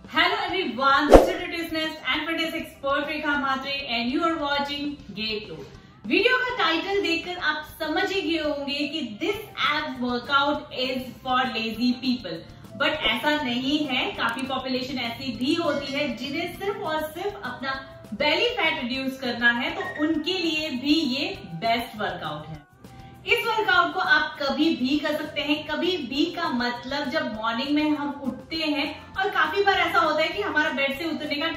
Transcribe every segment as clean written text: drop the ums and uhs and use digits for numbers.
Hello everyone, this is nutritionist and fitness expert Rekha Mhatre and you are watching Gate Load। Video का title देखकर आप समझ ही गए होंगे कि this app workout is for lazy people, but ऐसा नहीं है। काफी पॉपुलेशन ऐसी भी होती है जिन्हें सिर्फ और सिर्फ अपना बेली फैट रिड्यूस करना है, तो उनके लिए भी ये बेस्ट वर्कआउट है। इस वर्कआउट को आप कभी भी कर सकते हैं। कभी भी का मतलब जब मॉर्निंग में हम उठते हैं और काफी बार ऐसा होता है कि हमारा बेड से उतरने का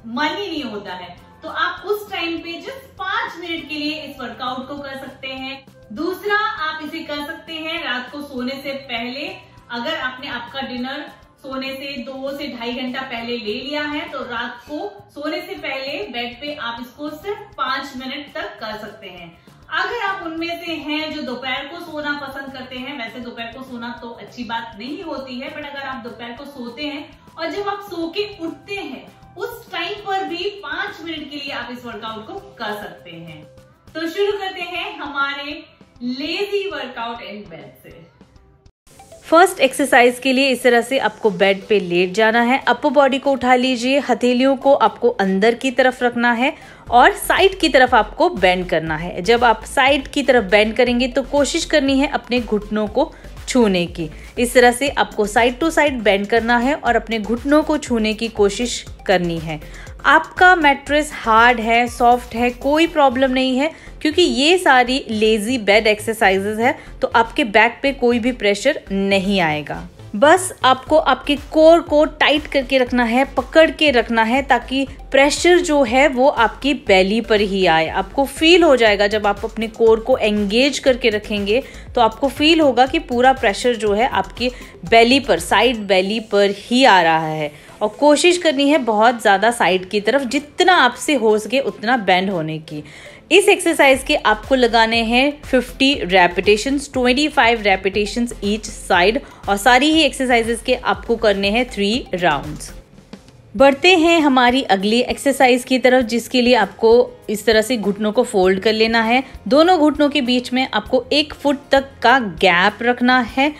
मन ही नहीं होता है, तो आप उस टाइम पे जस्ट 5 मिनट के लिए इस वर्कआउट को कर सकते हैं। दूसरा, आप इसे कर सकते हैं रात को सोने से पहले। अगर आपने आपका डिनर सोने से 2 से 2.5 घंटा पहले ले लिया है, तो रात को सोने से पहले बेड पे आप इसको सिर्फ 5 मिनट तक कर सकते हैं। अगर आप उनमें से हैं जो दोपहर को सोना पसंद करते हैं, वैसे दोपहर को सोना तो अच्छी बात नहीं होती है, बट अगर आप दोपहर को सोते हैं और जब आप सो के उठते हैं उस टाइम पर भी 5 मिनट के लिए आप इस वर्कआउट को कर सकते हैं। तो शुरू करते हैं हमारे लेजी वर्कआउट इन बेड से। फर्स्ट एक्सरसाइज के लिए इस तरह से आपको बेड पे लेट जाना है। अपर बॉडी को उठा लीजिए, हथेलियों को आपको अंदर की तरफ रखना है और साइड की तरफ आपको बेंड करना है। जब आप साइड की तरफ बेंड करेंगे तो कोशिश करनी है अपने घुटनों को छूने की। इस तरह से आपको साइड टू साइड बेंड करना है और अपने घुटनों को छूने की कोशिश करनी है। आपका मैट्रेस हार्ड है, सॉफ्ट है, कोई प्रॉब्लम नहीं है, क्योंकि ये सारी लेजी बेड एक्सरसाइजेज है, तो आपके बैक पे कोई भी प्रेशर नहीं आएगा। बस आपको आपके कोर को टाइट करके रखना है, पकड़ के रखना है, ताकि प्रेशर जो है वो आपकी बेली पर ही आए। आपको फील हो जाएगा जब आप अपने कोर को एंगेज करके रखेंगे, तो आपको फील होगा कि पूरा प्रेशर जो है आपकी बेली पर, साइड बेली पर ही आ रहा है। और कोशिश करनी है बहुत ज़्यादा साइड की तरफ, जितना आपसे हो सके उतना बेंड होने की। इस एक्सरसाइज के आपको लगाने हैं 50 रेपिटेशंस, 25 रेपिटेशंस ईच साइड, और सारी ही एक्सरसाइजेस के आपको करने हैं 3 राउंड्स। बढ़ते हैं हमारी अगली एक्सरसाइज की तरफ, जिसके लिए आपको इस तरह से घुटनों को फोल्ड कर लेना है। दोनों घुटनों के बीच में आपको 1 फुट तक का गैप रखना है,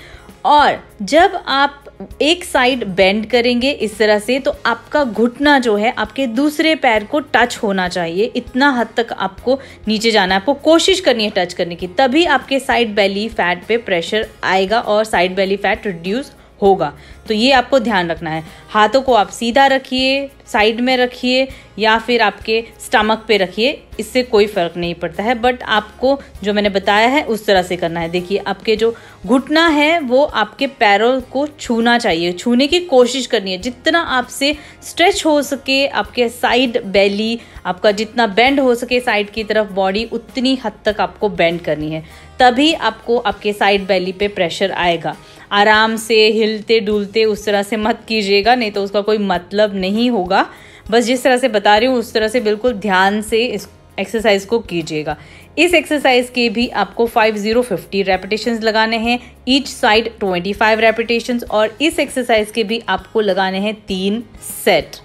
और जब आप एक साइड बेंड करेंगे इस तरह से, तो आपका घुटना जो है आपके दूसरे पैर को टच होना चाहिए। इतना हद तक आपको नीचे जाना है, आपको कोशिश करनी है टच करने की, तभी आपके साइड बेली फैट पे प्रेशर आएगा और साइड बेली फैट रिड्यूस होगा। तो ये आपको ध्यान रखना है। हाथों को आप सीधा रखिए, साइड में रखिए या फिर आपके स्टमक पे रखिए, इससे कोई फर्क नहीं पड़ता है, बट आपको जो मैंने बताया है उस तरह से करना है। देखिए, आपके जो घुटना है वो आपके पैरों को छूना चाहिए, छूने की कोशिश करनी है। जितना आपसे स्ट्रेच हो सके आपके साइड बेली, आपका जितना बेंड हो सके साइड की तरफ बॉडी, उतनी हद तक आपको बेंड करनी है, तभी आपको आपके साइड बेली पे प्रेशर आएगा। आराम से हिलते डुलते उस तरह से मत कीजिएगा, नहीं तो उसका कोई मतलब नहीं होगा। बस जिस तरह से बता रही हूँ उस तरह से बिल्कुल ध्यान से इस एक्सरसाइज को कीजिएगा। इस एक्सरसाइज के भी आपको 50 रेपिटेशंस लगाने हैं, ईच साइड 25 रेपिटेशंस, और इस एक्सरसाइज के भी आपको लगाने हैं 3 सेट।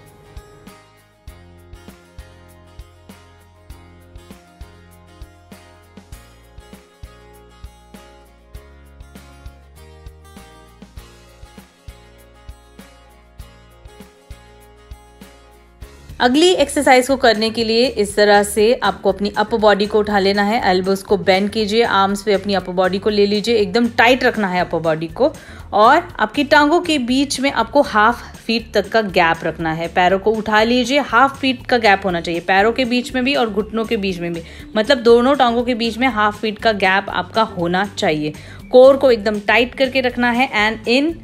अगली एक्सरसाइज को करने के लिए इस तरह से आपको अपनी अपर बॉडी को उठा लेना है, एल्बोस को बेंड कीजिए, आर्म्स पे अपनी अपर बॉडी को ले लीजिए, एकदम टाइट रखना है अपर बॉडी को, और आपकी टांगों के बीच में आपको 1/2 फीट तक का गैप रखना है। पैरों को उठा लीजिए, 1/2 फीट का गैप होना चाहिए, पैरों के बीच में भी और घुटनों के बीच में भी, मतलब दोनों टांगों के बीच में 1/2 फीट का गैप आपका होना चाहिए। कोर को एकदम टाइट करके रखना है, एंड इन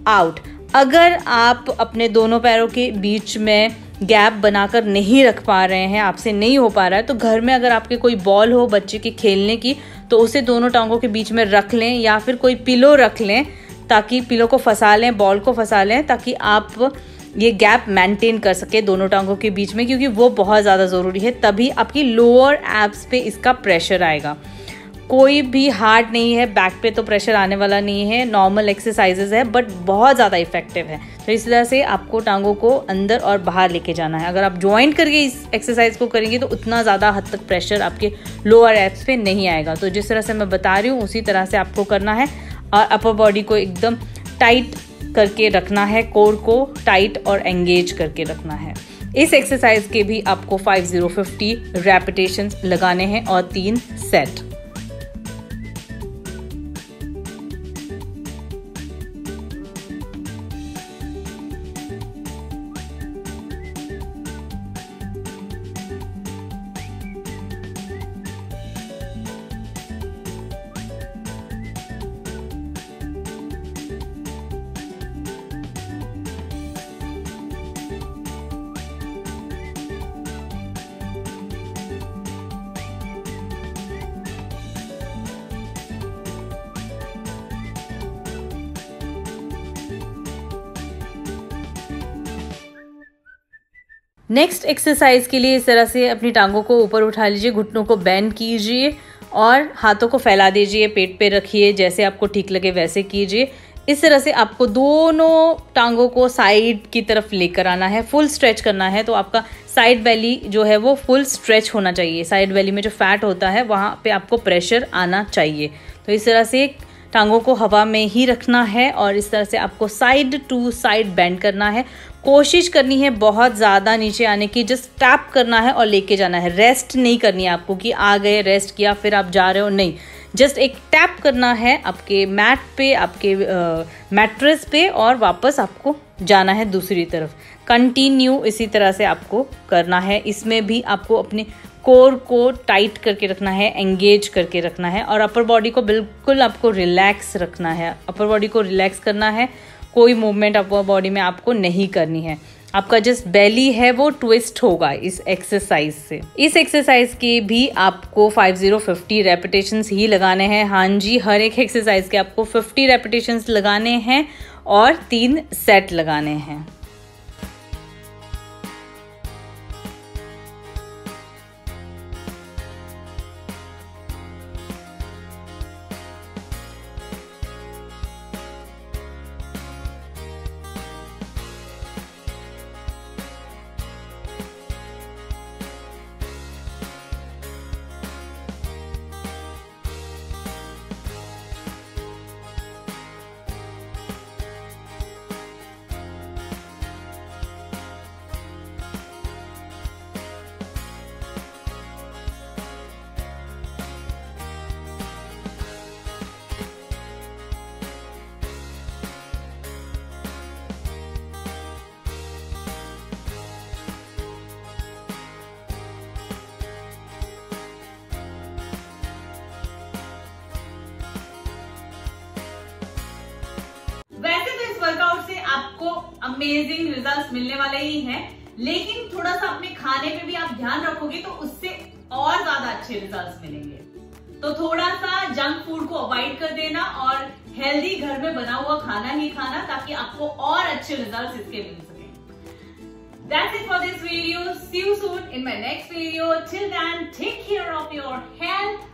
आउट। अगर आप अपने दोनों पैरों के बीच में गैप बनाकर नहीं रख पा रहे हैं, आपसे नहीं हो पा रहा है, तो घर में अगर आपके कोई बॉल हो बच्चे के खेलने की, तो उसे दोनों टांगों के बीच में रख लें, या फिर कोई पिलो रख लें, ताकि पिलो को फंसा लें, बॉल को फंसा लें, ताकि आप ये गैप मेंटेन कर सके दोनों टांगों के बीच में, क्योंकि वो बहुत ज़्यादा ज़रूरी है। तभी आपकी लोअर एब्स पे इसका प्रेशर आएगा। कोई भी हार्ड नहीं है, बैक पे तो प्रेशर आने वाला नहीं है, नॉर्मल एक्सरसाइजेज है, बट बहुत ज़्यादा इफेक्टिव है। तो इस तरह से आपको टांगों को अंदर और बाहर लेके जाना है। अगर आप ज्वाइंट करके इस एक्सरसाइज को करेंगे तो उतना ज़्यादा हद तक प्रेशर आपके लोअर एब्स पे नहीं आएगा। तो जिस तरह से मैं बता रही हूँ उसी तरह से आपको करना है, और अपर बॉडी को एकदम टाइट करके रखना है, कोर को टाइट और एंगेज करके रखना है। इस एक्सरसाइज के भी आपको 50-50 रेपिटेशंस लगाने हैं और 3 सेट। नेक्स्ट एक्सरसाइज के लिए इस तरह से अपनी टांगों को ऊपर उठा लीजिए, घुटनों को बेंड कीजिए और हाथों को फैला दीजिए, पेट पे रखिए, जैसे आपको ठीक लगे वैसे कीजिए। इस तरह से आपको दोनों टांगों को साइड की तरफ लेकर आना है, फुल स्ट्रेच करना है। तो आपका साइड बेली जो है वो फुल स्ट्रेच होना चाहिए, साइड बेली में जो फैट होता है वहाँ पे आपको प्रेशर आना चाहिए। तो इस तरह से टांगों को हवा में ही रखना है और इस तरह से आपको साइड टू साइड बेंड करना है। कोशिश करनी है बहुत ज़्यादा नीचे आने की, जस्ट टैप करना है और लेके जाना है। रेस्ट नहीं करनी है आपको कि आ गए, रेस्ट किया, फिर आप जा रहे हो, नहीं। जस्ट एक टैप करना है आपके मैट पे, आपके मैट्रेस पे और वापस आपको जाना है दूसरी तरफ। कंटिन्यू इसी तरह से आपको करना है। इसमें भी आपको अपने कोर को टाइट करके रखना है, एंगेज करके रखना है और अपर बॉडी को बिल्कुल आपको रिलैक्स रखना है। अपर बॉडी को रिलैक्स करना है, कोई मूवमेंट अपर बॉडी में आपको नहीं करनी है। आपका जस्ट बेली है वो ट्विस्ट होगा इस एक्सरसाइज से। इस एक्सरसाइज के भी आपको 50-50 रेपिटेशंस ही लगाने हैं। हाँ जी, हर एक एक्सरसाइज के आपको 50 रेपिटेशंस लगाने हैं और 3 सेट लगाने हैं। वर्कआउट से आपको अमेजिंग रिजल्ट्स मिलने वाले ही हैं, लेकिन थोड़ा सा अपने खाने पे भी आप ध्यान रखोगे तो उससे और ज्यादा अच्छे रिजल्ट्स मिलेंगे। तो थोड़ा सा जंक फूड को अवॉइड कर देना और हेल्दी घर में बना हुआ खाना ही खाना, ताकि आपको और अच्छे रिजल्ट्स इसके मिल सके। That's it for this video. See you soon in my next video. Till then, take care of your health.